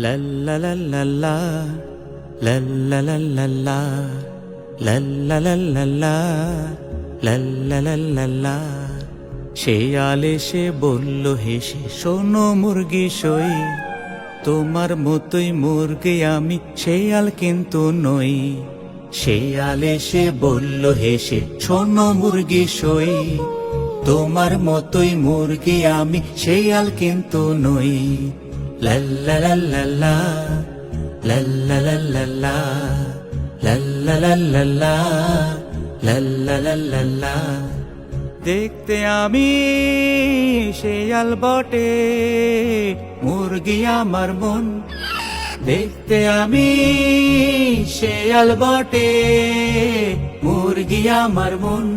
লা লা লা লা লা, লা লা লা লা লা, লা লা লা লা লা, লা লা লা লা লা। শেয়াল এসে বলল হেসে, শোনো মুরগি সই, তোমার মতোই মুরগি আমি, শেয়াল কিন্তু নই। শেয়াল এসে বলল হেসে, শোনো মুরগি সই, তোমার মতোই মুরগি আমি, শেয়াল কিন্তু নই। লা লা লা লা লা, লা লা লা লা লা, লা লা লা লা লা, লা লা লা লা লা। দেখতে আমি শেয়াল বটে, মুরগি আমার মন। দেখতে আমি শেয়াল বটে, মুরগি আমার মন।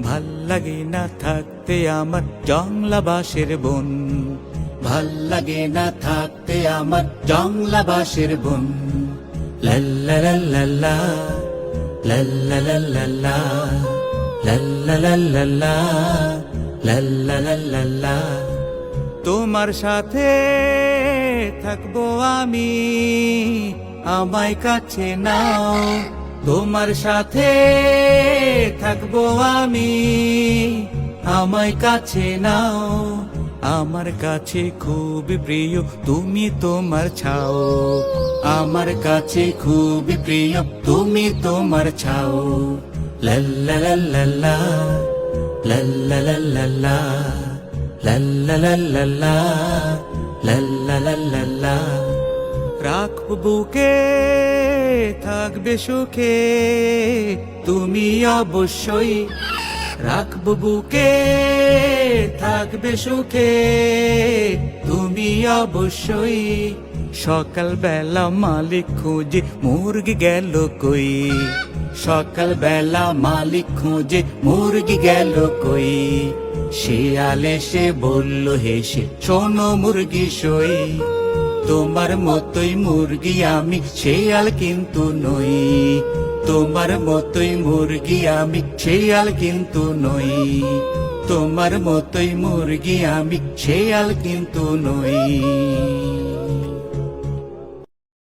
ভাল লাগে না থাকতে আমার জংলা বাঁশের বন, ভাল লাগে না থাকতে আমার জংলা বাঁশের বন। লা লা লা লা লা, লা লা লা লা লা, লা লা লা লা লা, লা লা লা লা লা। তোমার সাথে থাকবো আমি, আমায় কাছে নাও। তোমার সাথে থাকবো আমি, আমায় কাছে নাও। আমার কাছে খুব প্রিয় তুমি তোমার ছাও, আমার কাছে খুব প্রিয় তুমি তোমার ছাও। লা লা লা লা লা, লা লা লা লা লা, লা লা লা লা লা, লা লা লা লা লা। রাখবো বুকে থাকবে সুখে তুমি অবশ্যই, রাখবো বুকে থাকবে সুখে তুমি অবশ্যই। সকাল বেলা মালিক খুঁজে মুরগি গেল কই, সকাল বেলা মালিক খুঁজে মুরগি গেল কই। শিয়াল এসে বলল হেসে, শোনো মুরগি সই, তোমার মতোই মুরগি আমি, শেয়াল কিন্তু নই। তোমার মতোই মুরগি আমি, শেয়াল কিন্তু নই। তোমার মতোই মুরগি আমি, শেয়াল কিন্তু নই।